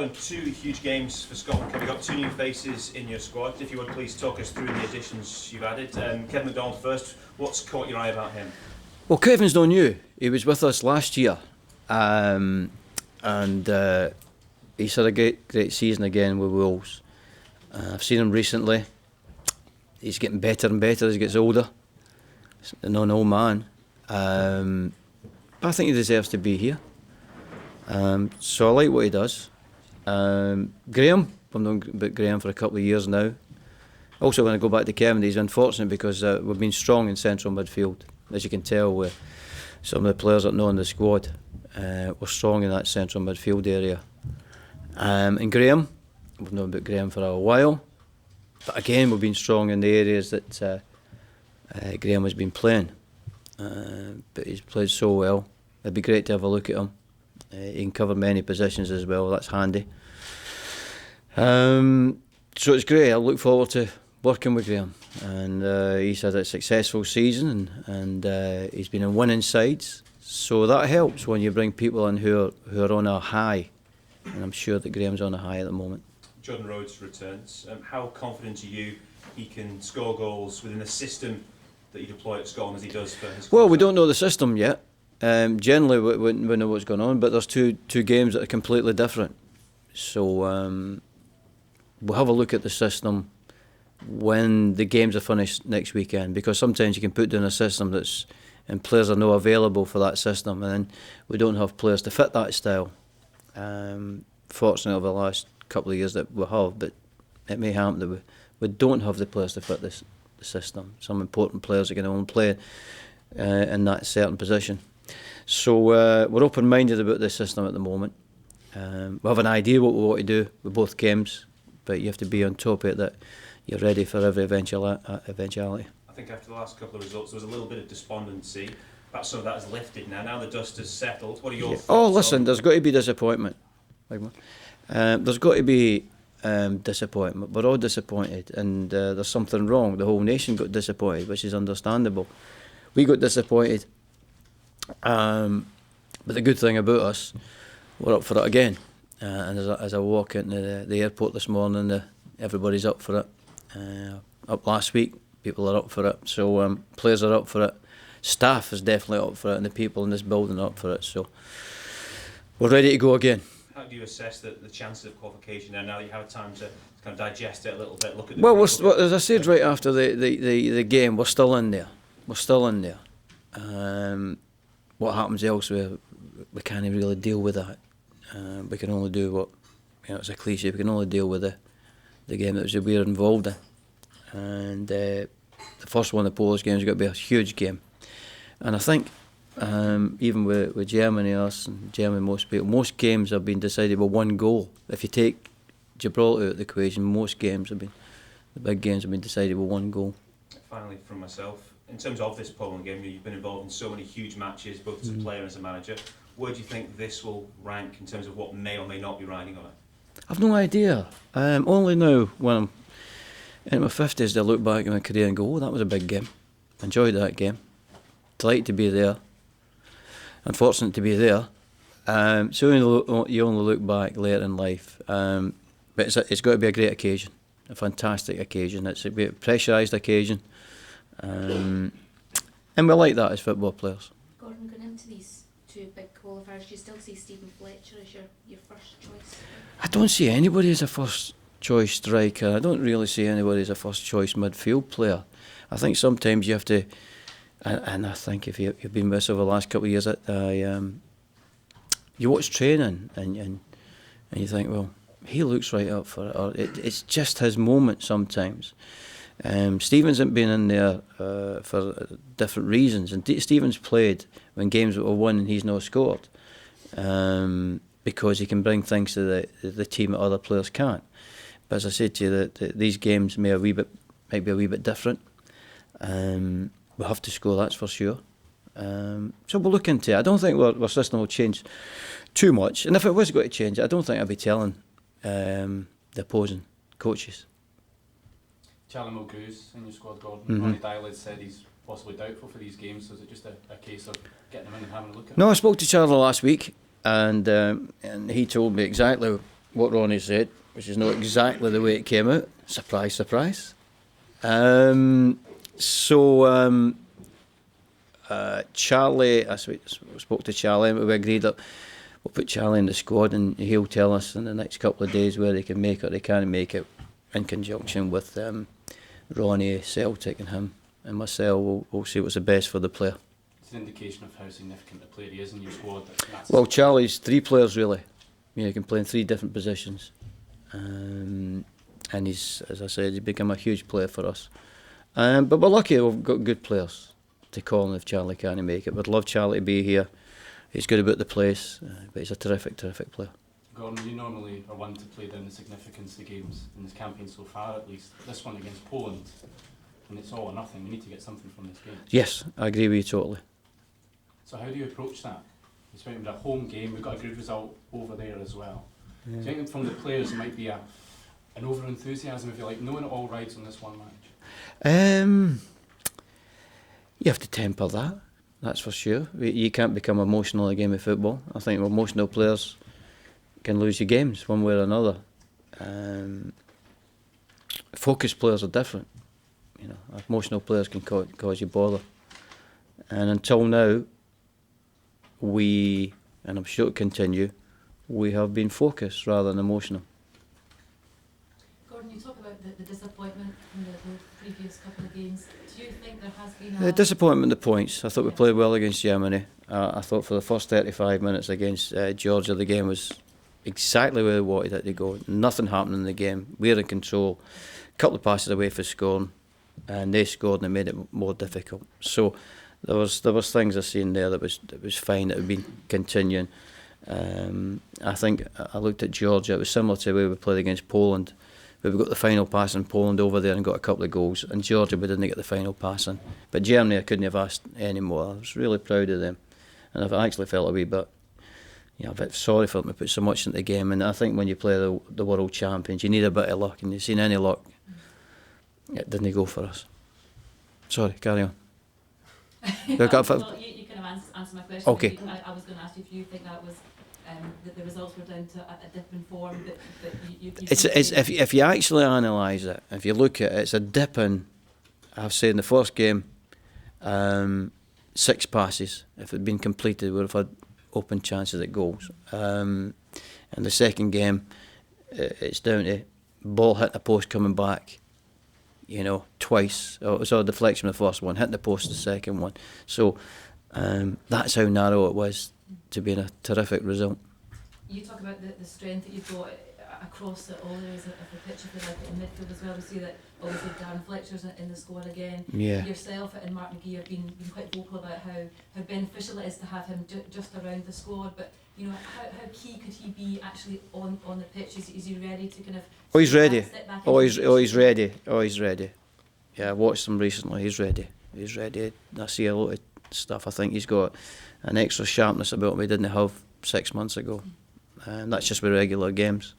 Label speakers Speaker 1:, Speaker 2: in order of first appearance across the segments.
Speaker 1: squad and 2 huge games for Scotland. We've got 2 new faces in your squad. If you would please talk us through the additions you've added. Kevin MacDonald first, what's caught your eye about him?
Speaker 2: Well, Kevin's not new. He was with us last year, and he's had a great season again with Wolves. I've seen him recently. He's getting better and better as he gets older. He's not an old man. But I think he deserves to be here. So I like what he does. Graeme, I've known about Graeme for a couple of years now. Also, when I go back to Kevin, he's unfortunate because we've been strong in central midfield. As you can tell, with some of the players that know in the squad, we're strong in that central midfield area. And Graeme, we've known about Graeme for a while. But again, we've been strong in the areas that Graeme has been playing. But he's played so well. It'd be great to have a look at him. He can cover many positions as well. That's handy. So it's great. I look forward to working with Graeme. And he's had a successful season, and he's been in winning sides. So that helps when you bring people in who are on a high. And I'm sure that Graeme's on a high at the moment.
Speaker 1: Jordan Rhodes returns. How confident are you he can score goals within the system that you deploy at Scotland as he does for his club?
Speaker 2: Well, we don't know the system yet. Generally, we know what's going on, but there's two games that are completely different. So we'll have a look at the system when the games are finished next weekend, because sometimes you can put down a system and players are not available for that system, and then we don't have players to fit that style. Fortunately, over the last couple of years that we have, but it may happen that we don't have the players to fit the system. Some important players are going to only play in that certain position. So we're open-minded about this system at the moment. We have an idea what we want to do with both games, but you have to be on top of it, that you're ready for every eventuality.
Speaker 1: I think after the last couple of results, there was a little bit of despondency. Perhaps some of that has lifted now. Now the dust has settled. What are your thoughts?
Speaker 2: Oh, listen, there's got to be disappointment. There's got to be disappointment. We're all disappointed, and there's something wrong. The whole nation got disappointed, which is understandable. We got disappointed, but the good thing about us, we're up for it again. And as I walk into the airport this morning, everybody's up for it. Up last week, people are up for it. So players are up for it. Staff is definitely up for it, and the people in this building are up for it. So we're ready to go again.
Speaker 1: How do you assess the chances of qualification now that you have time to kind of digest it a little bit? Look at the
Speaker 2: well, as I said right after the game, we're still in there. We're still in there. What happens elsewhere, we can't really deal with that. We can only do what, it's a cliche, we can only deal with the game that we're involved in. And the first one, the Polish game, is going to be a huge game. And I think even with Germany, us and Germany, most games have been decided with one goal. If you take Gibraltar out of the equation, most games the big games have been decided with one goal.
Speaker 1: Finally, from myself, in terms of this Poland game, you've been involved in so many huge matches, both as a player and as a manager. Where do you think this will rank in terms of what may or may not be riding on it?
Speaker 2: I've no idea. Only now, when I'm in my 50s, I look back at my career and go, that was a big game. Enjoyed that game. Delighted to be there. Unfortunate to be there. So you only look back later in life. But it's got to be a great occasion, a fantastic occasion. It's a pressurised occasion. And we like that as football players.
Speaker 3: Gordon, going into these 2 big qualifiers, do you still see Stephen Fletcher as your first choice?
Speaker 2: I don't see anybody as a first choice striker. I don't really see anybody as a first choice midfield player. I think sometimes you have to, and I think if you've been with us over the last couple of years, you watch training and you think, well, he looks right up for it, or it's just his moment sometimes. Stephen's been in there for different reasons, and Stephen's played when games were won and he's not scored, because he can bring things to the team that other players can't. But as I said to you, that these games might be a wee bit different. We'll have to score, that's for sure. So we'll look into it. I don't think our system will change too much, and if it was going to change, I don't think I'd be telling the opposing coaches.
Speaker 4: Charlie Mulgrew's in your squad, Gordon. Ronnie Dyler said he's possibly doubtful for these games, so is it just a case of getting him in and having a look at him?
Speaker 2: No, I spoke to Charlie last week, and he told me exactly what Ronnie said, which is not exactly the way it came out. Surprise, surprise. Charlie, I spoke to Charlie, and we agreed that we'll put Charlie in the squad, and he'll tell us in the next couple of days where they can make it or they can't make it, in conjunction with Ronnie, Celtic, and him, and myself. We'll see what's the best for the player.
Speaker 4: It's an indication of how significant a player he is in your squad.
Speaker 2: Well, Charlie's 3 players really. He can play in 3 different positions, and he's, as I said, he's become a huge player for us. But we're lucky we've got good players to call on if Charlie can't make it. We'd love Charlie to be here. He's good about the place, but he's a terrific player.
Speaker 4: Gordon, you normally are one to play down the significance of the games in this campaign so far, at least. This one against Poland, and it's all or nothing. We need to get something from this game.
Speaker 2: Yes, I agree with you totally.
Speaker 4: So how do you approach that? It's been a home game. We've got a good result over there as well.
Speaker 2: Yeah.
Speaker 4: Do you think from the players it might be an over enthusiasm, if you like, knowing it all rides on this one match?
Speaker 2: You have to temper that. That's for sure. You can't become emotional in a game of football. I think emotional players can lose you games one way or another. Focused players are different. Emotional players can cause you bother. And until now, and I'm sure it'll continue, we have been focused rather than emotional.
Speaker 3: Gordon, you talk about the disappointment in the previous couple of games. Do you think there has been
Speaker 2: The disappointment in the points. I thought we played well against Germany. I thought for the first 35 minutes against Georgia, the game was exactly where we wanted it to go. Nothing happened in the game. We were in control. A couple of passes away for scoring, and they scored and it made it more difficult. So there was things I seen there that was fine, that had been continuing. I think I looked at Georgia. It was similar to the way we played against Poland. We got the final pass in Poland over there and got a couple of goals. And Georgia, we didn't get the final pass in. But Germany, I couldn't have asked any more. I was really proud of them. And I've actually felt a wee bit, a bit sorry for them to put so much into the game. And I think when you play the world champions, you need a bit of luck. And you've seen any luck, it didn't go for us. Sorry, carry on.
Speaker 3: Well, you kind of answer my question.
Speaker 2: Okay.
Speaker 3: I was going to ask you if you think that was that the results were down to a dip in form. But you
Speaker 2: if you actually analyse it, if you look at it, it's a dip in. I've said in the first game, 6 passes. If it had been completed, we would have had open chances at goals. In the second game, it's down to ball hit the post coming back. Twice. It was a deflection of the first one, hit the post the second one. So that's how narrow it was to be in a terrific result.
Speaker 3: You talk about the strength that you've got across all areas of the pitch, if you like, in midfield as well. We see that obviously Darren Fletcher's in the squad again.
Speaker 2: Yeah.
Speaker 3: Yourself and Mark McGee have been quite vocal about how beneficial it is to have him just around the squad. But how key could he be actually on the pitch? Is he ready to kind of?
Speaker 2: Oh, he's ready.
Speaker 3: Step back
Speaker 2: He's ready. Oh, he's ready. Yeah, I watched him recently. He's ready. I see a lot of stuff. I think he's got an extra sharpness about him he didn't have 6 months ago. And that's just with regular games.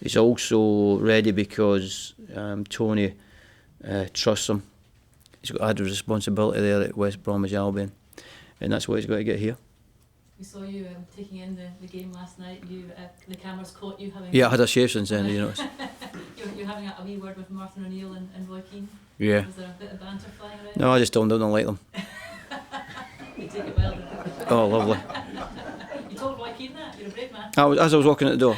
Speaker 2: He's also ready because Tony trusts him. He's got added responsibility there at West Bromwich Albion, and that's what he's got to get here.
Speaker 3: We saw you taking in the game last night. The cameras caught you having.
Speaker 2: Yeah, I had a shave since then.
Speaker 3: You're having a wee word with Martin O'Neill and Roy Keane.
Speaker 2: Yeah.
Speaker 3: Was there a bit of banter flying around?
Speaker 2: No, I just told him I don't like them.
Speaker 3: You take it well.
Speaker 2: Oh, lovely.
Speaker 3: You told Roy Keane that? You're a brave man.
Speaker 2: As I was walking out the door.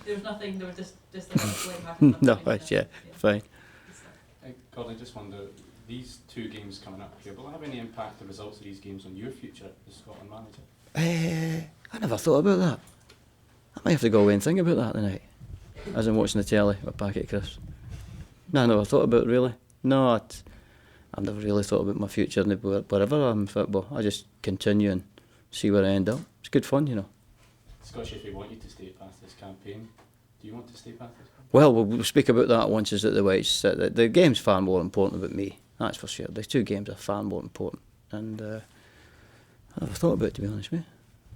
Speaker 3: There was nothing. There was just a
Speaker 2: No, fine.
Speaker 4: Gordon, I just wonder, these 2 games coming up here, will it have any impact, the results of these games, on your future as Scotland manager?
Speaker 2: I never thought about that. I might have to go away and think about that tonight, as I'm watching the telly with a packet of crisps. No, I never thought about it really. No, I've never really thought about my future wherever I'm in football. I just continue and see where I end up. It's good fun,
Speaker 4: Scottish FA want you to stay past this campaign. Do you want to stay past this campaign?
Speaker 2: Well, we'll speak about that once it's at the Whites. The game's far more important about me, that's for sure. The 2 games are far more important. And I never thought about it, to be honest with you.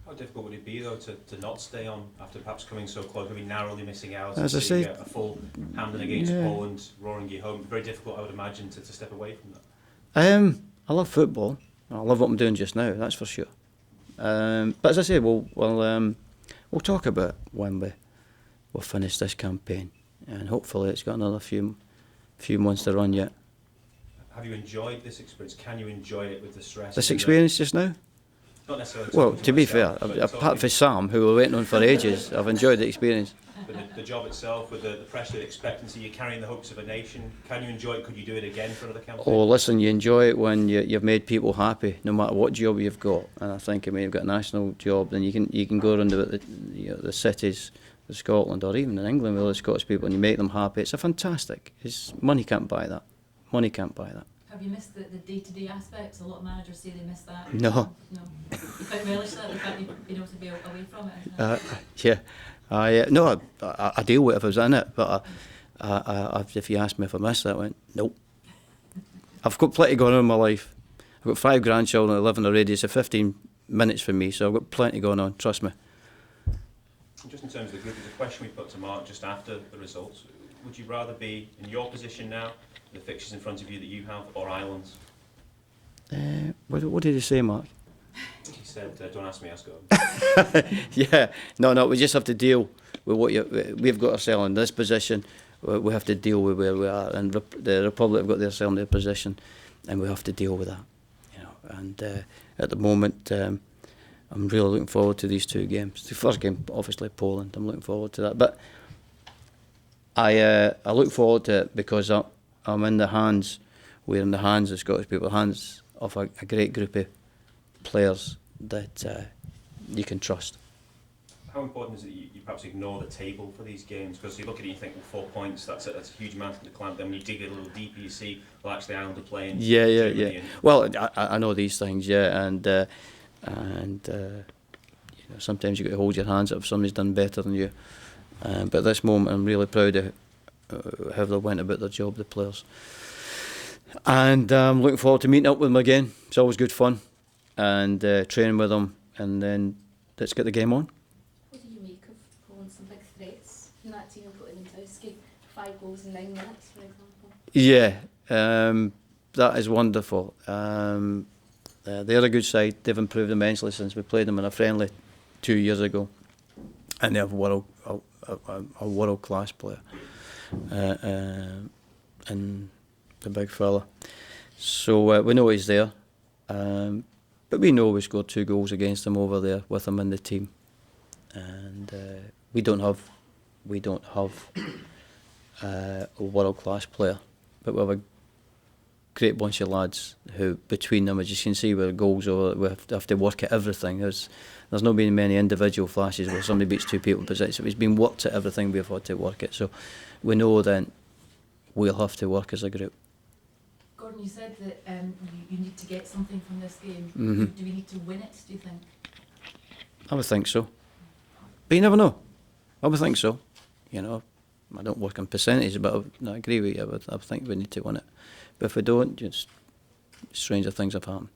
Speaker 1: How difficult would it be, though, to not stay on after perhaps coming so close, maybe narrowly missing out,
Speaker 2: As I
Speaker 1: see
Speaker 2: say,
Speaker 1: a full Hampden against Poland, roaring you home? Very difficult, I would imagine, to step away from that.
Speaker 2: I love football. I love what I'm doing just now, that's for sure. But as I say, we'll talk about it when we'll finish this campaign, and hopefully it's got another few months to run yet.
Speaker 1: Have you enjoyed this experience? Can you enjoy it with the stress?
Speaker 2: This experience just now?
Speaker 1: Not necessarily.
Speaker 2: Well, to be fair, apart from Sam, who we're waiting on for ages, I've enjoyed the experience.
Speaker 1: But the job itself, with the pressure, the expectancy, you're carrying the hopes of a nation. Can you enjoy it? Could you do it again for another campaign?
Speaker 2: Oh, listen, you enjoy it when you've made people happy, no matter what job you've got. And I think, you've got a national job, then you can go around the cities of Scotland, or even in England with all the Scottish people, and you make them happy. It's fantastic. Money can't buy that. Money can't buy that.
Speaker 3: Have you missed the day-to-day aspects? A lot of managers say they miss that.
Speaker 2: No.
Speaker 3: No. You quite relish that, the fact you've been able to be away from it?
Speaker 2: Yeah. I deal with it if I was in it, but if you asked me if I missed that, I went, nope. I've got plenty going on in my life. I've got 5 grandchildren that live in a radius of 15 minutes from me, so I've got plenty going on, trust me.
Speaker 1: Just in terms of the group, there's a question we put to Mark just after the results. Would you rather be in your position now, the fixtures in front of you that you have, or Ireland's?
Speaker 2: What did he say, Mark?
Speaker 1: He said, don't ask me, ask God.
Speaker 2: Yeah, no, we just have to deal with we've got ourselves in this position. We have to deal with where we are, and the Republic have got themselves in their position, and we have to deal with that. And at the moment, I'm really looking forward to these 2 games. The first game, obviously, Poland. I'm looking forward to that, but I look forward to it because we're in the hands of Scottish people, hands of a great group of players that you can trust.
Speaker 1: How important is it you perhaps ignore the table for these games? Because you look at it and you think, well, 4 points, that's a huge mountain to climb. Then when you dig it a little deeper, you see, well, actually Ireland are playing.
Speaker 2: Yeah. Well, I know these things, and sometimes you got to hold your hands up if somebody's done better than you. But at this moment, I'm really proud of how they went about their job, the players. And I'm looking forward to meeting up with them again. It's always good fun. And training with them, and then let's get the game on.
Speaker 5: What do you make of Poland's some big threats in that team and putting into escape 5 goals in 9 minutes, for example?
Speaker 2: Yeah, that is wonderful. They're a good side. They've improved immensely since we played them in a friendly 2 years ago, and they have a world class player, and the big fella. So we know he's there. But we know we scored 2 goals against them over there with them in the team, and we don't have a world class player, but we have a great bunch of lads who, between them, as you can see, with goals over, we have to work at everything. There's not been many individual flashes where somebody beats 2 people, but it's been worked at everything we've had to work at. So we know then we'll have to work as a group.
Speaker 3: Gordon, you said that you need to get something from this game.
Speaker 2: Mm-hmm.
Speaker 3: Do we need to win it, do you think?
Speaker 2: I would think so. But you never know. I would think so. I don't work on percentages, but I agree with you. I would think we need to win it. But if we don't, just stranger things have happened.